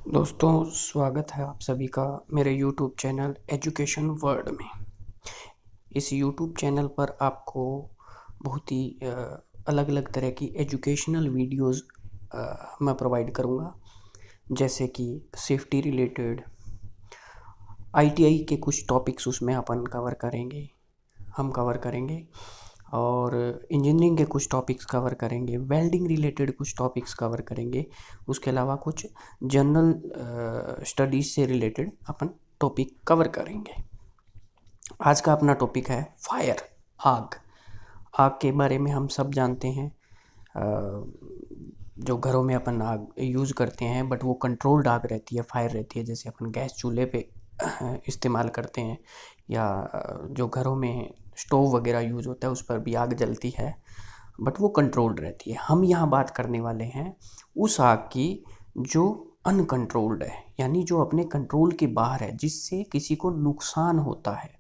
दोस्तों, स्वागत है आप सभी का मेरे YouTube चैनल एजुकेशन वर्ल्ड में। इस YouTube चैनल पर आपको बहुत ही अलग अलग तरह की एजुकेशनल वीडियोस मैं प्रोवाइड करूँगा, जैसे कि सेफ्टी रिलेटेड ITI के कुछ टॉपिक्स उसमें अपन हम कवर करेंगे और इंजीनियरिंग के कुछ टॉपिक्स कवर करेंगे, वेल्डिंग रिलेटेड कुछ टॉपिक्स कवर करेंगे। उसके अलावा कुछ जनरल स्टडीज़ से रिलेटेड अपन टॉपिक कवर करेंगे। आज का अपना टॉपिक है फायर, आग। आग के बारे में हम सब जानते हैं। जो घरों में अपन आग यूज़ करते हैं, बट वो कंट्रोल्ड आग रहती है, फायर रहती है। जैसे अपन गैस चूल्हे पे इस्तेमाल करते हैं, या जो घरों में स्टोव वगैरह यूज़ होता है उस पर भी आग जलती है, बट वो कंट्रोल्ड रहती है। हम यहाँ बात करने वाले हैं उस आग की जो अनकंट्रोल्ड है, यानी जो अपने कंट्रोल के बाहर है, जिससे किसी को नुकसान होता है।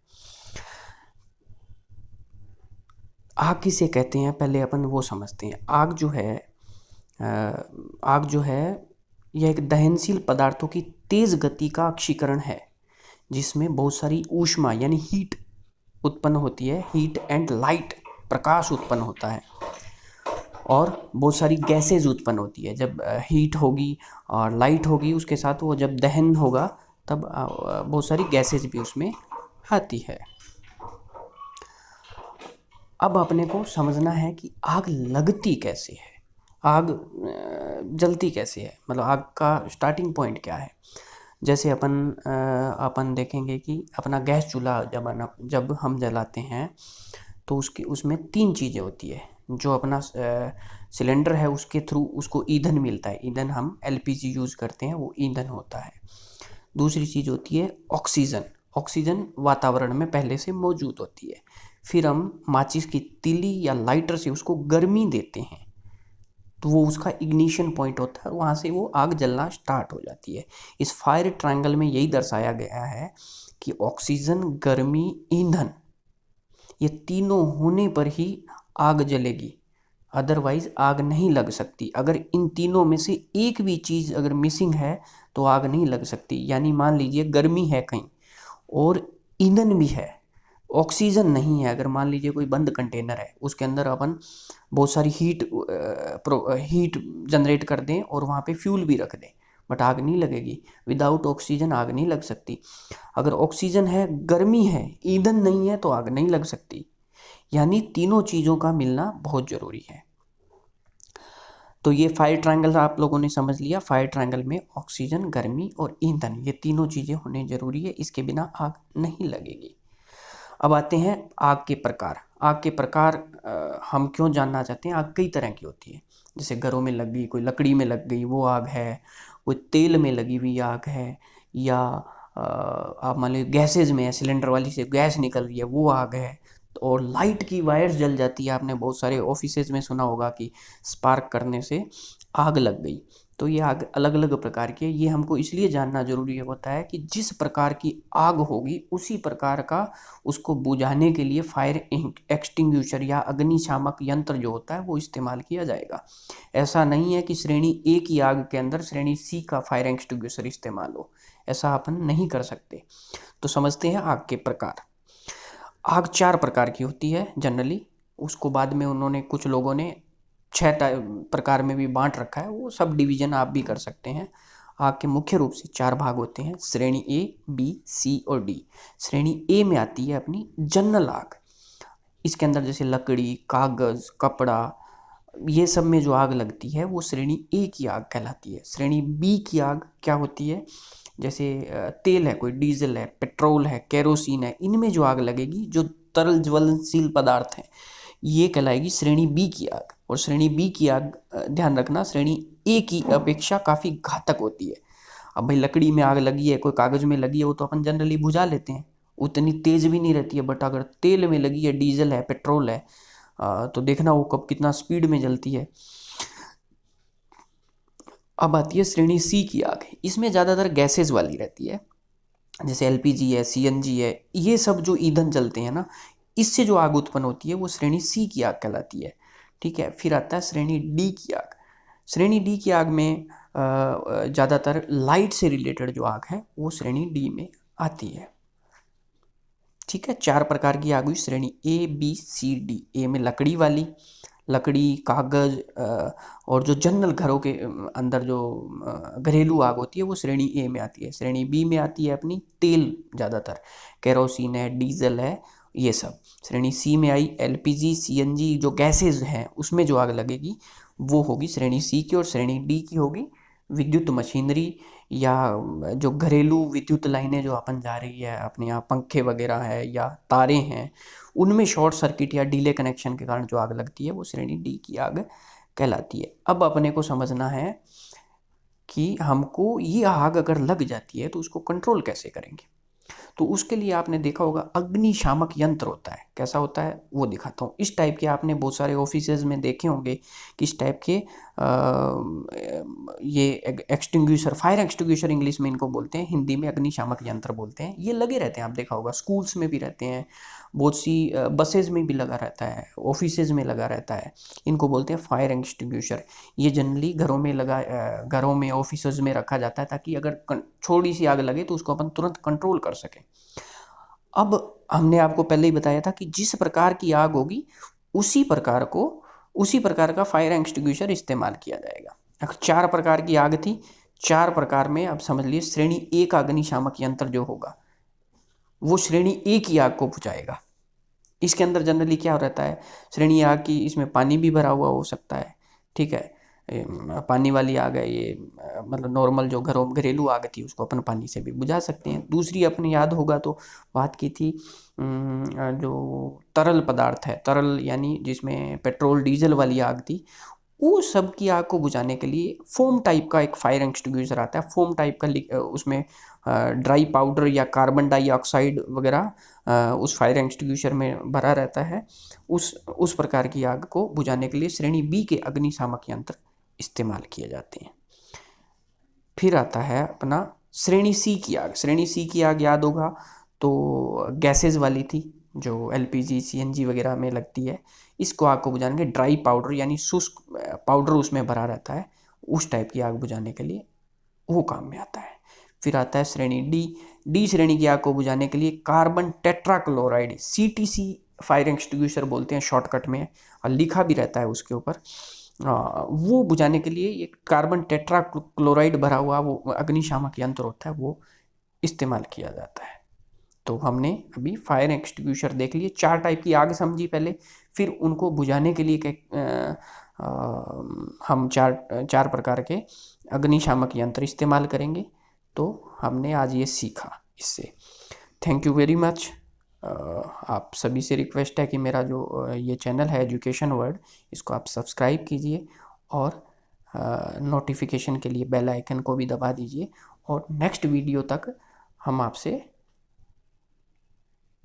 आग किसे कहते हैं, पहले अपन वो समझते हैं। आग जो है यह एक दहनशील पदार्थों की तेज गति का अक्षीकरण है, जिसमें बहुत सारी ऊष्मा यानी हीट उत्पन्न होती है। हीट एंड लाइट, प्रकाश उत्पन्न होता है, और बहुत सारी गैसेज उत्पन्न होती है। जब हीट होगी और लाइट होगी, उसके साथ वो जब दहन होगा तब बहुत सारी गैसेज भी उसमें आती है। अब अपने को समझना है कि आग लगती कैसे है, आग जलती कैसे है, मतलब आग का स्टार्टिंग पॉइंट क्या है। जैसे अपन देखेंगे कि अपना गैस चूल्हा जब हम जलाते हैं तो उसमें 3 चीज़ें होती है। जो अपना सिलेंडर है उसके थ्रू उसको ईंधन मिलता है। ईंधन हम LPG यूज़ करते हैं, वो ईंधन होता है। दूसरी चीज़ होती है ऑक्सीजन। ऑक्सीजन वातावरण में पहले से मौजूद होती है। फिर हम माचिस की तीली या लाइटर से उसको गर्मी देते हैं, तो वो उसका इग्निशन पॉइंट होता है और वहाँ से वो आग जलना स्टार्ट हो जाती है। इस फायर ट्रायंगल में यही दर्शाया गया है कि ऑक्सीजन, गर्मी, ईंधन, ये तीनों होने पर ही आग जलेगी, अदरवाइज आग नहीं लग सकती। अगर इन तीनों में से एक भी चीज़ अगर मिसिंग है तो आग नहीं लग सकती। यानी मान लीजिए गर्मी है कहीं और ईंधन भी है, ऑक्सीजन नहीं है। अगर मान लीजिए कोई बंद कंटेनर है, उसके अंदर अपन बहुत सारी हीट जनरेट कर दें और वहाँ पे फ्यूल भी रख दें, बट आग नहीं लगेगी। विदाउट ऑक्सीजन आग नहीं लग सकती। अगर ऑक्सीजन है, गर्मी है, ईंधन नहीं है, तो आग नहीं लग सकती। यानी तीनों चीज़ों का मिलना बहुत ज़रूरी है। तो ये फायर ट्रायंगल आप लोगों ने समझ लिया। फायर ट्रायंगल में ऑक्सीजन, गर्मी और ईंधन, ये तीनों चीज़ें होने ज़रूरी है, इसके बिना आग नहीं लगेगी। अब आते हैं आग के प्रकार। आग के प्रकार हम क्यों जानना चाहते हैं। आग कई तरह की होती है। जैसे घरों में लग गई, कोई लकड़ी में लग गई, वो आग है। कोई तेल में लगी हुई आग है, या आप मान लीजिए गैसेज में है, सिलेंडर वाली से गैस निकल रही है, वो आग है। और लाइट की वायर्स जल जाती है। आपने बहुत सारे ऑफिसेज में सुना होगा कि स्पार्क करने से आग लग गई। तो ये आग अलग अलग प्रकार की है। ये हमको इसलिए जानना जरूरी होता है कि जिस प्रकार की आग होगी उसी प्रकार का उसको बुझाने के लिए फायर एक्सटिंग्विशर या अग्निशामक यंत्र जो होता है वो इस्तेमाल किया जाएगा। ऐसा नहीं है कि श्रेणी A की आग के अंदर श्रेणी C का फायर एक्सटिंग्विशर इस्तेमाल हो, ऐसा अपन नहीं कर सकते। तो समझते हैं आग के प्रकार। आग 4 प्रकार की होती है जनरली। उसको बाद में उन्होंने, कुछ लोगों ने 6 प्रकार में भी बांट रखा है, वो सब डिवीजन आप भी कर सकते हैं। आग के मुख्य रूप से 4 भाग होते हैं, श्रेणी A, B, C और D। श्रेणी A में आती है अपनी जनरल आग। इसके अंदर जैसे लकड़ी, कागज, कपड़ा, ये सब में जो आग लगती है वो श्रेणी A की आग कहलाती है। श्रेणी B की आग क्या होती है, जैसे तेल है, कोई डीजल है, पेट्रोल है, केरोसिन है, इनमें जो आग लगेगी, जो तरल ज्वलनशील पदार्थ हैं, ये कहलाएगी श्रेणी बी की आग। और श्रेणी बी की आग, ध्यान रखना, श्रेणी ए की अपेक्षा काफ़ी घातक होती है। अब भाई लकड़ी में आग लगी है, कोई कागज़ में लगी है, वो तो अपन जनरली बुझा लेते हैं, उतनी तेज़ भी नहीं रहती है। बट अगर तेल में लगी है, डीजल है, पेट्रोल है, तो देखना वो कब कितना स्पीड में जलती है। अब आती है श्रेणी सी की आग। इसमें ज़्यादातर गैसेज वाली रहती है, जैसे LPG है, CNG है, ये सब जो ईंधन जलते हैं ना, इससे जो आग उत्पन्न होती है वो श्रेणी C की आग कहलाती है। ठीक है। फिर आता है श्रेणी D की आग। श्रेणी D की आग में ज़्यादातर लाइट से रिलेटेड जो आग है वो श्रेणी डी में आती है। ठीक है, 4 प्रकार की आग हुई श्रेणी ए बी सी डी। ए में लकड़ी वाली, लकड़ी, कागज़ और जो जनरल घरों के अंदर जो घरेलू आग होती है वो श्रेणी ए में आती है। श्रेणी बी में आती है अपनी तेल, ज़्यादातर केरोसिन है, डीजल है, ये सब। श्रेणी सी में आई एलपीजी, सीएनजी जो गैसेज हैं उसमें जो आग लगेगी वो होगी श्रेणी सी की। और श्रेणी डी की होगी विद्युत मशीनरी या जो घरेलू विद्युत लाइनें जो अपन जा रही है अपने यहाँ, पंखे वगैरह है या तारे हैं, उनमें शॉर्ट सर्किट या डीले कनेक्शन के कारण जो आग लगती है वो श्रेणी डी की आग कहलाती है। अब अपने को समझना है कि हमको ये आग अगर लग जाती है तो उसको कंट्रोल कैसे करेंगे। तो उसके लिए आपने देखा होगा अग्निशामक यंत्र होता है। कैसा होता है वो दिखाता हूँ। इस टाइप के आपने बहुत सारे ऑफिसेज में देखे होंगे कि इस टाइप के ये एक्सटिंग्विशर, फायर एक्सटिंग्विशर इंग्लिश में इनको बोलते हैं, हिंदी में अग्निशामक यंत्र बोलते हैं। ये लगे रहते हैं, आप देखा होगा स्कूल्स में भी रहते हैं, बहुत सी बसेज में भी लगा रहता है, ऑफिसेज में लगा रहता है। इनको बोलते हैं फायर एक्सटिंग्विशर। ये जनरली घरों में ऑफिसेज में रखा जाता है ताकि अगर थोड़ी सी आग लगे तो उसको अपन तुरंत कंट्रोल कर सकें। अब हमने आपको पहले ही बताया था कि जिस प्रकार की आग होगी उसी प्रकार का फायर एक्सटिंग्विशर इस्तेमाल किया जाएगा। अगर 4 प्रकार की आग थी, 4 प्रकार में अब समझ लिए श्रेणी ए का अग्निशामक यंत्र जो होगा वो श्रेणी ए की आग को बुझाएगा। इसके अंदर जनरली क्या रहता है, श्रेणी आग की इसमें पानी भी भरा हुआ हो सकता है। ठीक है, पानी वाली आग है ये, मतलब नॉर्मल जो घरेलू आग थी उसको अपन पानी से भी बुझा सकते हैं। दूसरी अपने याद होगा तो बात की थी जो तरल पदार्थ है, तरल यानी जिसमें पेट्रोल डीजल वाली आग थी, वो सब की आग को बुझाने के लिए फोम टाइप का एक फायर एक्सटिंग्विशर आता है। फोम टाइप का उसमें ड्राई पाउडर या कार्बन डाइऑक्साइड वगैरह उस फायर एक्सटिंग्विशर में भरा रहता है। उस प्रकार की आग को बुझाने के लिए श्रेणी बी के अग्निशामक यंत्र इस्तेमाल किए जाते हैं। फिर आता है अपना श्रेणी सी की आग। श्रेणी सी की आग याद होगा तो गैसेज वाली थी जो एलपीजी, सीएनजी वगैरह में लगती है। इसको आग को बुझाने के ड्राई पाउडर यानी शुष्क पाउडर उसमें भरा रहता है, उस टाइप की आग बुझाने के लिए वो काम में आता है। फिर आता है श्रेणी डी। डी श्रेणी की आग को बुझाने के लिए carbon tetrachloride, CTC fire extinguisher बोलते हैं शॉर्टकट में, और लिखा भी रहता है उसके ऊपर। वो बुझाने के लिए ये कार्बन टेट्राक्लोराइड भरा हुआ वो अग्निशामक यंत्र होता है, वो इस्तेमाल किया जाता है। तो हमने अभी फायर एक्सटिंग्विशर देख लिए, 4 टाइप की आग समझी पहले, फिर उनको बुझाने के लिए हम चार प्रकार के अग्निशामक यंत्र इस्तेमाल करेंगे। तो हमने आज ये सीखा इससे। Thank you very much. आप सभी से रिक्वेस्ट है कि मेरा जो ये चैनल है एजुकेशन वर्ल्ड, इसको आप सब्सक्राइब कीजिए और नोटिफिकेशन के लिए बेल आइकन को भी दबा दीजिए। और नेक्स्ट वीडियो तक हम आपसे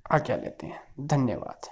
आज्ञा लेते हैं। धन्यवाद।